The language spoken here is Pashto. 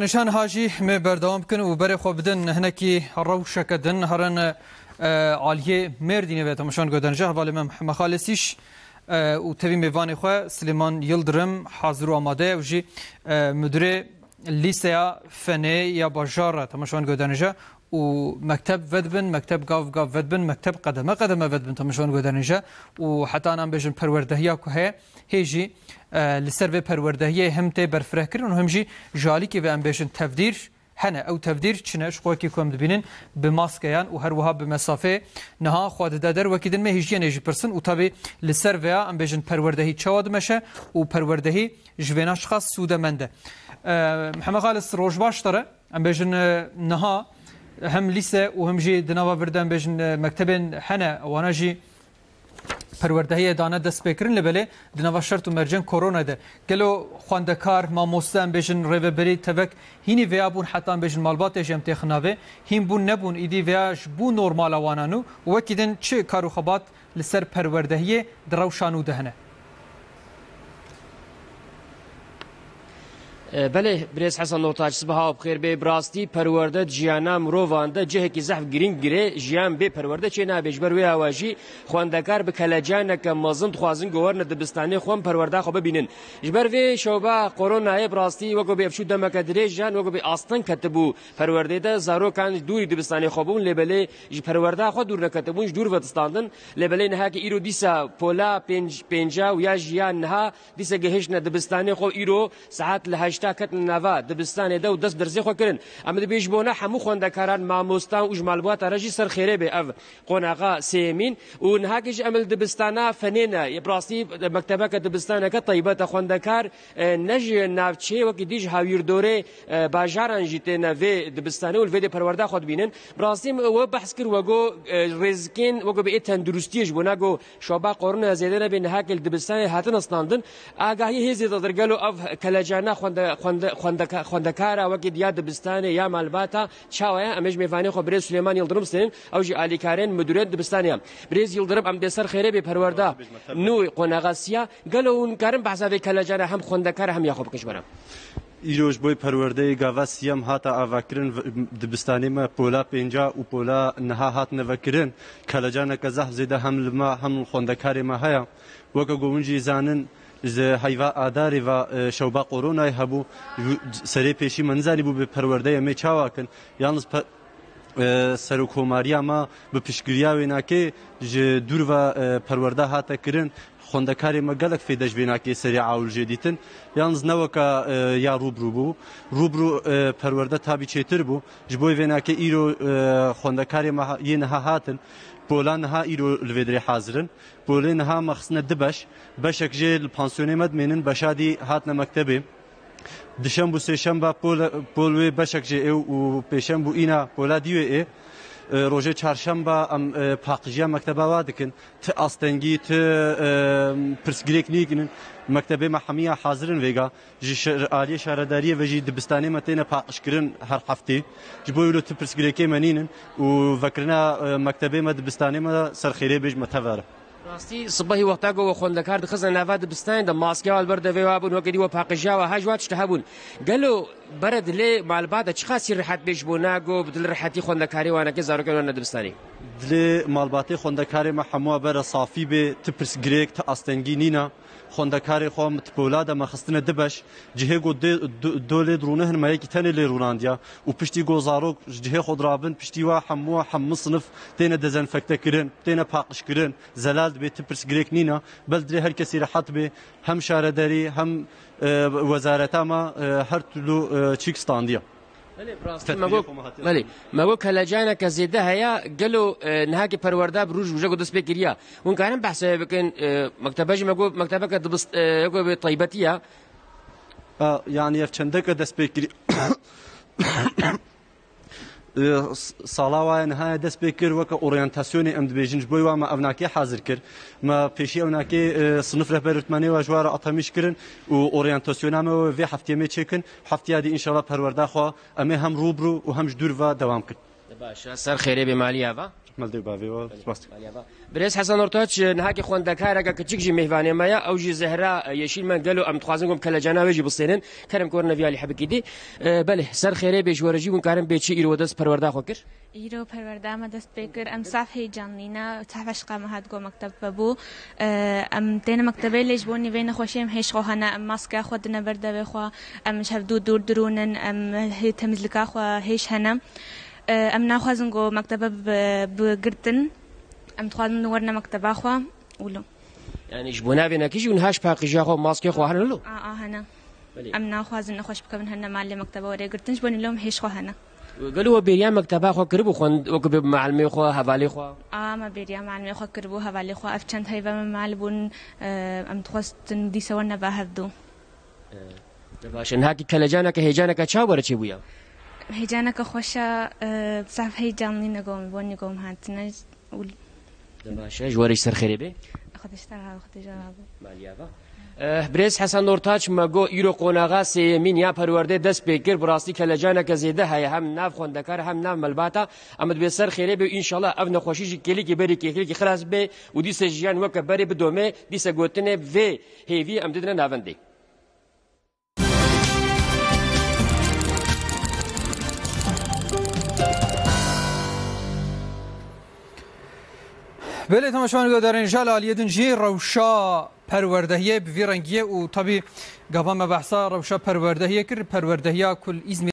نشان هاجی می بردام کن و بر خوب بدن هنکی روشک دن هرن عالیه مردینه به تماشان گذاشته حواله من خالصیش و تبی میوان خو سلیمان یلدرم حاضر و آماده و جی مدیر لیسه فنی یا بازار تماشان گذاشته و مکتب ودبن مکتب گاف ودبن مکتب قدم ودبن تماشان گذاشته و حتی آن بیشتر پروردهیا که هیچی لسر به پروردهی هم تی برفره کردن و همچی جالی که به امبیشن تفدیر هنه او تفدیر چنش خواه که کم دبینن به ماسکیان و هر وها به مسافه نها خود دادر وکیدن می هیچی نیجی پرسن و تابی لسر ویا امبیشن پروردهی چواد مشه و پروردهی جوانش خاص سوده منده محمد خالص روش باش داره امبیشن نها هم لیسه و هم جی دنوا برده امبیشن مکتبن هنه وانا جی پروردهی دانه دست بکرین لبله دنوا شرط و مرجن کرونا ده گلو خواندکار ما مستم بیشن روی بری تبک هینی ویا بون حتی بیشن مالباتش هم تخناوه هین بون نبون ایدی ویاش بون نورمال وانانو و کدن چه کارو خبات لسر پروردهی دروشانو دهنه بله بريس حسن نوتاج صباح بخير بي براستي پرورده جيانا مروانده جه کی زحف گرین گره جيان بي پرورده چه نه بجبر وی اواجی خواندکار بکلجان ک مازن خوازن گورن دبستانی خوم پرورده خو ببینن جبر وی شوبا کورونا براستي وگو بي افشو دمک دريجان وگو بي استن كتبو پرورده ده زارو کان دوری دبستانی خوبون لبله ج پرورده خو دور نکتبون دور وتستاندن لبله نه کی ایرو دیسا پولا پنجا و یا جيان نه دیسا گهش نه دبستانی خو ایرو ساعت له كت نوا دبستان ده و دست درزی خو کرن اما ده بیش بونه همو خوندکاران ماموستان و جمالبات رجی سر خیره به اف قناقه سیمین و نهاکش عمل دبستانا فنینا یبراسی مکتبه که دبستانا که طیبه خوندکار نج نافچه و که دیج هاویر دوره باجاران جیته نوی دبستانه و الوی پرورده خود بینن براسی و بحث کر وگو رزکین وگو به تندرستیش بونه گو شوبا قرن زیاده به نهاکل دبستان هاتن استاندن آگاهی هزی درگلو اف کلاجانا خوندکارا وقت یاد دبستانه یا مالباتا چاویا امش میفانی خو برز سلیمان یلدرم سن او جی علی کارن مدیریت دبستانه برز یلدرم ام دسر خیره به پرورده نو قناغاسیا گلون کارن بحثا به کلاجانا هم خوندکار هم یاخوب کشبرم ایروش بوی پرورده گاواسیم هاتا آوکرین دبستانی ما پولا پنجا و پولا نها هات نوکرین کلاجانا کزح زیده هم لما هم خوندکاری ما هیا وقت گونجی زانن ز حیوا آداری و شوبا قرونای هبو سری پیشی منزلی بو به پرورده می چاواکن یالنز سرکوماریا ما به پیشگیری و ناکه دور و پرورده هاتا کرن خوندکاری ما گلک فیدش بیناکه سری عاول جدیدن یالنز نوکا یا روبرو پرورده تابی چیتر بو جبوی ویناکه ایرو خوندکاری ما یه نها هاتن بولان ها ایرو الویدری حاضرن بولان ها مخصنا دبش بشک جل پانسیونی مد منن بشادی هات نمکتبه دشم بو سشم با پولوی بشک جل و پیشم بو اینا بولا دیوه روزه چهارشنبه ام پاکجیا مکتبه وادکن ت استنگی ت پرسگریک نیگن مکتبه محمیه حاضرن ویگا جی عالی شهرداری و جی دبستانی متین پاکش کردن هر هفته جبویلو ت پرسگریکی منینن و فکرنا مکتبه دبستانی ما سرخیره بیش متواره راستی صبحی وقتا گو خوندکار دخزن نواد دبستان د ماسکی البرده ویوابون وکدی و پاکجیا و هاجوات شتهبون قالو برد لي مع البعض اشخاص راحت بيش بوناغو بدل راحتي خوندکاری وانا که زارو کنن دبستانی دل مالباتی خوندکاری ما حمو بر صافی به تپرس گریک تا استنگی نینا خوندکاری خوام تپولاد ما خستنه دبش جهه گو دول درونه هن مایکی تنه لی رولاندیا و پشتی گوزارو جهه خود رابن پشتی و حمو صنف تینه دزنفکته کرن تینه پاکش کرن زلال به تپرس گریک نینا بل دل هر کسی راحت به هم شهرداری هم وزارت ما هر طلو چیک استاندیا بله ما کلاجانا کزیده هیا گلو نهاکی پرورده بروج وجه قدس بکریا اون کارن بحث بکن مکتبه جی مکتبه که دبست یکو طیبتیه یعنی افچنده که دست بکری سالاوای نهای دست بکر وک اورینتاسیونی ام دبیجنج بوی و ما اوناکی حاضر کر ما پیشی اوناکی صنف رهبرتمانی و جوار اتمیش کرن و اورینتاسیون ما و هفته می چکن هفته دی ان شاء الله پرورده خو ام هم روبرو و هم دور و دوام کن باشه سر خیره به مالی اوا مەلدەی باوێەوە سپاس برێز حەسەن ئۆرتاچ نهاکی خوێندەکارێکە کچێک ژی میهوانێمەیە ئەو ژی زەهرا یەشیلمان گەل و ئەم دخوازن گۆم کە لە جاناوێژی بستێنن کەرم کۆر نەڤیالی حەبکی دی بەێ سەر خێرێ بێژوەرەژی بوون کارم بێچی ئیرۆ دەست پەروەردا خۆ کرد ئیرۆ پەروەردامە دەست پێ کرد ئەم ساف هەیجانلینە تافەشقامە هات گۆ مەکتەب بوو ئەم تێنە مەکتەبەی لێش بۆ نیوێ نەخۆشیم هێشخۆ هەنا ئەم ماسکا خۆ دنە بەردەوێخوا ئەم هەردوو دوور درونن ئەم تەمزلکاخوا هێش هەنە ئەم ناخوازن گۆ مەکتەبە بگرتن ئەم دخوازن وەرنە مەکتەباخوا ولو یانیش بۆ ناوێنەکەشی ون هاش پاقیژاخۆ ماسکی خۆ هەن لۆ هەنا ئەم ناخوازن نەخۆش بکەون هەنە مال لێ مەکتەبە وەرێگرتنش بۆنی لۆم هێشخۆ هەنە گەلووە بێریان مەکتەبا خۆ کرد بوو خوۆن وەکو بێ معلمێ خۆ هەواڵی خۆ ئامە بێریان معلمێ خۆ کرد بوو هەواڵی خۆ ئەف چەند هەیڤەمە مال بوون ئەم دخواستن دیسەوە نەبا هەردوو باشە نهاکی کەلەجانەکە هێجانەکە چاو وەرەچێ بووە هێجانەکە خۆشە ساف هەیجانلی نەگۆم بۆنی گۆم هاتنە باشە ژوەرەی سەرخێرێ بێ مالیاوە برێز حەسەن ئۆرتاچ مەگۆ ئیرۆ قۆناغا سێیەمین یا پەروەردەی دەست پێ کرد بڕاستی کەلەجانەکە زێدە هەیە هەم ناو خوێندەکار هەم ناو مەلباتە ئەمەد بێ سەر خێرێ بێ ئینشەڵا ئەو نەخۆشیژی کێلێکی بەری کێکێکی خراس بێ و دیسە ژیان وەکە بەرێ بدۆمێ دیسە گوتنێ vê هێوی ئەم ددنە ناوەندێ بله تماشاوان گودارن جال علیدن جی روشا پروردهیه بوی رنگیه و طبی گاوا مبحثا روشا پروردهیه کر پروردهیه کل ایزمی